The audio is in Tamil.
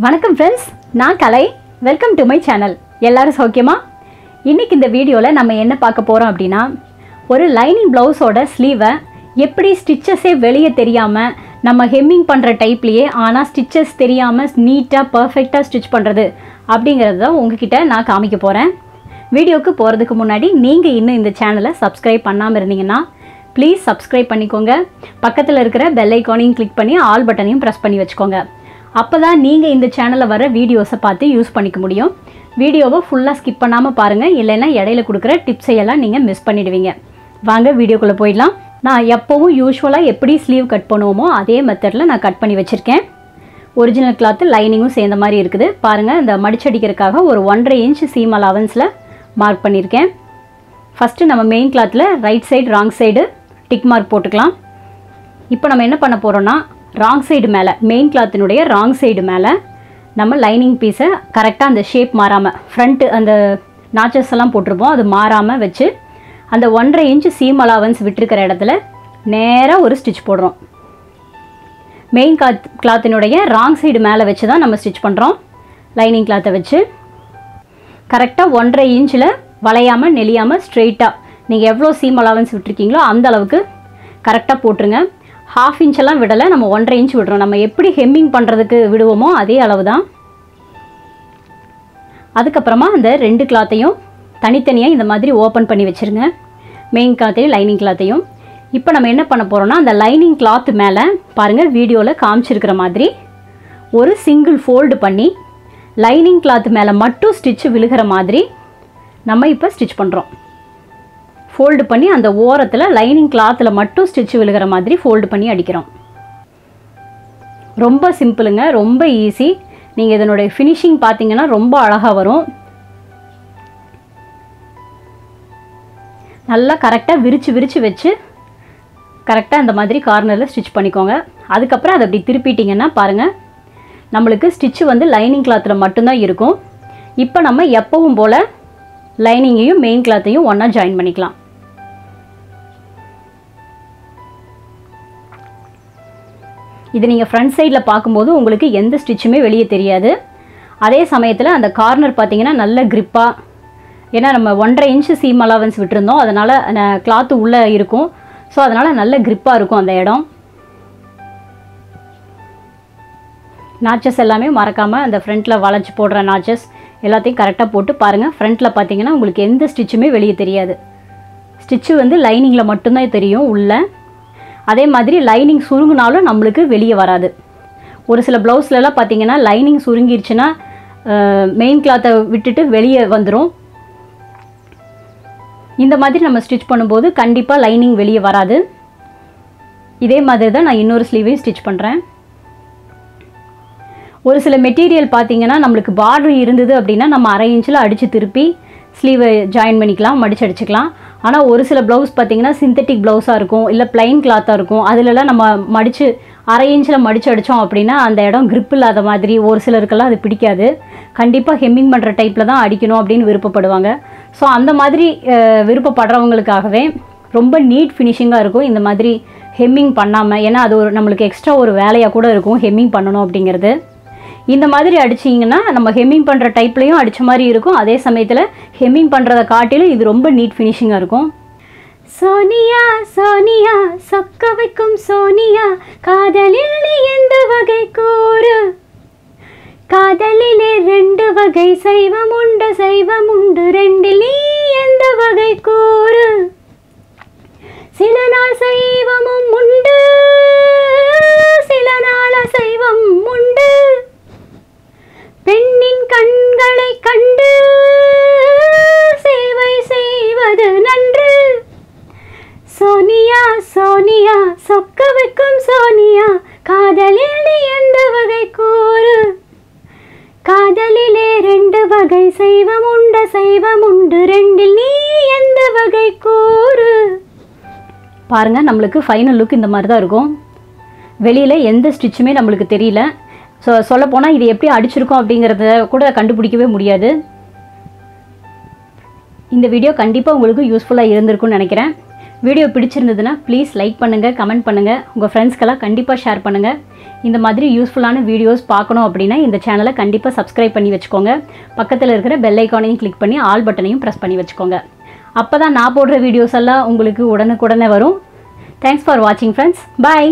வணக்கம் ஃப்ரெண்ட்ஸ், நான் Kalai. Welcome to my channel. எல்லாரும் சௌக்கியமா? இன்றைக்கி இந்த வீடியோவில் நம்ம என்ன பார்க்க போகிறோம் அப்படின்னா, ஒரு லைனிங் ப்ளவுஸோட ஸ்லீவை எப்படி ஸ்டிச்சஸே வெளியே தெரியாமல் நம்ம ஹெம்மிங் பண்ணுற டைப்லேயே ஆனால் ஸ்டிச்சஸ் தெரியாமல் நீட்டாக பர்ஃபெக்டாக ஸ்டிச் பண்ணுறது அப்படிங்கிறது தான் உங்ககிட்ட நான் காமிக்க போகிறேன். வீடியோவுக்கு போகிறதுக்கு முன்னாடி நீங்கள் இன்னும் இந்த சேனலை சப்ஸ்கிரைப் பண்ணாமல் இருந்தீங்கன்னா ப்ளீஸ் சப்ஸ்கிரைப் பண்ணிக்கோங்க. பக்கத்தில் இருக்கிற பெல் ஐக்கானையும் கிளிக் பண்ணி ஆல் பட்டனையும் ப்ரெஸ் பண்ணி வச்சுக்கோங்க. அப்போ தான் நீங்கள் இந்த சேனலில் வர வீடியோஸை பார்த்து யூஸ் பண்ணிக்க முடியும். வீடியோவை ஃபுல்லாக ஸ்கிப் பண்ணாமல் பாருங்கள், இல்லைன்னா இடையில கொடுக்குற டிப்ஸையெல்லாம் நீங்கள் மிஸ் பண்ணிடுவீங்க. வாங்க வீடியோக்குள்ளே போயிடலாம். நான் எப்போவும் யூஸ்வலாக எப்படி ஸ்லீவ் கட் பண்ணுவோமோ அதே மெத்தடில் நான் கட் பண்ணி வச்சுருக்கேன். ஒரிஜினல் கிளாத்து லைனிங்கும் சேர்ந்த மாதிரி இருக்குது. பாருங்கள், இந்த மடிச்சடிக்கிறதுக்காக ஒரு 1.5 இன்ச் சீம் அலவன்ஸில் மார்க் பண்ணியிருக்கேன். ஃபஸ்ட்டு நம்ம மெயின் கிளாத்தில் right side wrong side tick mark போட்டுக்கலாம். இப்போ நம்ம என்ன பண்ண போகிறோன்னா, ராங் சைடு மேலே, மெயின் கிளாத்தினுடைய ராங் சைடு மேலே நம்ம லைனிங் பீஸை கரெக்டாக அந்த ஷேப் மாறாமல், ஃப்ரண்ட்டு அந்த நாச்சஸ் எல்லாம் போட்டிருப்போம், அது மாறாமல் வச்சு அந்த 1.5 இன்ச் சீம் அலவன்ஸ் விட்டுருக்கிற இடத்துல நேராக ஒரு ஸ்டிச் போடுறோம். மெயின் கிளாத்தினுடைய ராங் சைடு மேலே வச்சு தான் நம்ம ஸ்டிச் பண்ணுறோம். லைனிங் கிளாத்தை வச்சு கரெக்டாக 1.5 இன்ச்சில் வளையாமல் நெளியாமல் ஸ்ட்ரெயிட்டாக நீங்கள் எவ்வளோ சீம் அலவன்ஸ் விட்டுருக்கீங்களோ அந்த அளவுக்கு கரெக்டாக போட்டுருங்க. 1/2 இன்ச்செல்லாம் விடலை, நம்ம 1.5 இன்ச் விடுறோம். நம்ம எப்படி ஹெம்மிங் பண்ணுறதுக்கு விடுவோமோ அதே அளவு தான். அதுக்கப்புறமா அந்த 2 கிளாத்தையும் தனித்தனியாக இந்த மாதிரி ஓப்பன் பண்ணி வச்சுருங்க, மெயின் கிளாத்தையும் லைனிங் கிளாத்தையும். இப்போ நம்ம என்ன பண்ண போகிறோம்னா, அந்த லைனிங் கிளாத்து மேலே பாருங்கள், வீடியோவில் காமிச்சிருக்கிற மாதிரி ஒரு சிங்கிள் ஃபோல்டு பண்ணி லைனிங் கிளாத்து மேலே மட்டும் ஸ்டிச்சு விழுகிற மாதிரி நம்ம இப்போ ஸ்டிச் பண்ணுறோம். ஃபோல்டு பண்ணி அந்த ஓரத்தில் லைனிங் கிளாத்தில் மட்டும் ஸ்டிச் விழுகிற மாதிரி ஃபோல்டு பண்ணி அடிக்கிறோம். ரொம்ப சிம்பிளுங்க, ரொம்ப ஈஸி. நீங்கள் இதனுடைய ஃபினிஷிங் பார்த்தீங்கன்னா ரொம்ப அழகாக வரும். நல்லா கரெக்டாக விரித்து வச்சு கரெக்டாக இந்த மாதிரி கார்னரில் ஸ்டிச் பண்ணிக்கோங்க. அதுக்கப்புறம் அதை அப்படி திருப்பிட்டிங்கன்னா பாருங்கள், நம்மளுக்கு ஸ்டிச்சு வந்து லைனிங் கிளாத்தில் மட்டும்தான் இருக்கும். இப்போ நம்ம எப்பவும் போல் லைனிங்கையும் மெயின் கிளாத்தையும் ஒன்றா ஜாயின் பண்ணிக்கலாம். இது நீங்கள் ஃப்ரண்ட் சைடில் பார்க்கும்போது உங்களுக்கு எந்த ஸ்டிச்சுமே வெளியே தெரியாது. அதே சமயத்தில் அந்த கார்னர் பார்த்தீங்கன்னா நல்ல க்ரிப்பாக, ஏன்னா நம்ம 1.5 இன்ச்சு சீம் அலவன்ஸ் விட்டுருந்தோம், அதனால் கிளாத்து உள்ளே இருக்கும். ஸோ அதனால் நல்ல க்ரிப்பாக இருக்கும் அந்த இடம். நாச்சஸ் எல்லாமே மறக்காமல் அந்த ஃப்ரண்ட்டில் வளைச்சி போடுற நாச்சஸ் எல்லாத்தையும் கரெக்டாக போட்டு பாருங்கள். ஃப்ரண்ட்டில் பார்த்தீங்கன்னா உங்களுக்கு எந்த ஸ்டிச்சுமே வெளியே தெரியாது. ஸ்டிச்சு வந்து லைனிங்கில் மட்டும்தான் தெரியும் உள்ளே. அதே மாதிரி லைனிங் சுருங்கினாலும் நம்மளுக்கு வெளியே வராது. ஒரு சில ப்ளவுஸ்லலாம் பார்த்தீங்கன்னா லைனிங் சுருங்கிருச்சுன்னா மெயின் கிளாத்தை விட்டுட்டு வெளியே வந்துடும். இந்த மாதிரி நம்ம ஸ்டிச் பண்ணும்போது கண்டிப்பாக லைனிங் வெளியே வராது. இதே மாதிரி தான் நான் இன்னொரு ஸ்லீவையும் ஸ்டிச் பண்ணுறேன். ஒரு சில மெட்டீரியல் பார்த்தீங்கன்னா நம்மளுக்கு பார்டர் இருந்தது அப்படின்னா நம்ம 1/2 இன்ச்சில் அடித்து திருப்பி ஸ்லீவை ஜாயின் பண்ணிக்கலாம், மடிச்சு அடிச்சுக்கலாம். ஆனால் ஒரு சில ப்ளவுஸ் பார்த்திங்கன்னா சிந்தட்டிக் ப்ளவுஸாக இருக்கும், இல்லை ப்ளைன் கிளாத்தாக இருக்கும். அதிலலாம் நம்ம மடித்து 1/2 இன்ச்சில் மடித்து அடித்தோம் அப்படின்னா அந்த இடம் க்ரிப் இல்லாத மாதிரி, ஒரு சிலருக்கெல்லாம் அது பிடிக்காது. கண்டிப்பாக ஹெம்மிங் பண்ணுற டைப்பில் தான் அடிக்கணும் அப்படின்னு விருப்பப்படுவாங்க. ஸோ அந்த மாதிரி விருப்பப்படுறவங்களுக்காகவே ரொம்ப நீட் ஃபினிஷிங்காக இருக்கும் இந்த மாதிரி ஹெம்மிங் பண்ணாமல். ஏன்னா அது ஒரு நம்மளுக்கு எக்ஸ்ட்ரா ஒரு வேலையாக கூட இருக்கும் ஹெம்மிங் பண்ணணும் அப்படிங்கிறது. இந்த மாதிரி அடிச்சிங்கன்னா நம்ம ஹெம்மிங் பண்ணுற டைப்லேயும் அடித்த மாதிரி இருக்கும். அதே சமயத்தில் ஹெம்மிங் பண்ணுறதை காட்டிலும் இது ரொம்ப நீட் ஃபினிஷிங்காக இருக்கும். சோனியா சோனியா சொக்க வைக்கும் சோனியா, காதலில் நீ எந்த வகை கூறு? காதலிலே 2 வகை, சைவம் உண்டு 2 நீ எந்த வகை கூறு? சில நாள் சைவமும் உண்டு, சில நாள் அசைவம் உண்டு. பெண்ணின் கண்களை கண்டு சேவை செய்வது நன்று. சோனியா சோனியா சொக்க வைக்கும் சோனியா, காதலில் நீ எந்த வகை கூறு? காதலிலே 2 வகை, சைவம் உண்டு 2 நீ எந்த வகை கூறு? பாருங்கள், நம்மளுக்கு ஃபைனல் லுக் இந்த மாதிரி தான் இருக்கும். வெளியில் எந்த ஸ்டிச்சுமே நம்மளுக்கு தெரியல. சொல்லப்போனால் இது எப்படி அடிச்சிருக்கோம் அப்படிங்கிறத கூட கண்டுபிடிக்கவே முடியாது. இந்த வீடியோ கண்டிப்பாக உங்களுக்கு யூஸ்ஃபுல்லாக இருந்திருக்கும்னு நினைக்கிறேன். வீடியோ பிடிச்சிருந்ததுன்னா ப்ளீஸ் லைக் பண்ணுங்கள், கமெண்ட் பண்ணுங்கள், உங்கள் ஃப்ரெண்ட்ஸ்க்கெல்லாம் கண்டிப்பாக ஷேர் பண்ணுங்கள். இந்த மாதிரி யூஸ்ஃபுல்லான வீடியோஸ் பார்க்கணும் அப்படின்னா இந்த சேனலை கண்டிப்பாக சப்ஸ்கிரைப் பண்ணி வச்சுக்கோங்க. பக்கத்தில் இருக்கிற பெல் ஐக்கானையும் கிளிக் பண்ணி ஆல் பட்டனையும் ப்ரெஸ் பண்ணி வச்சுக்கோங்க. அப்போ தான் நான் போடுற வீடியோஸ் எல்லாம் உங்களுக்கு உடனுக்குடனே வரும். தேங்க்ஸ் ஃபார் வாட்சிங் ஃப்ரெண்ட்ஸ். பாய்.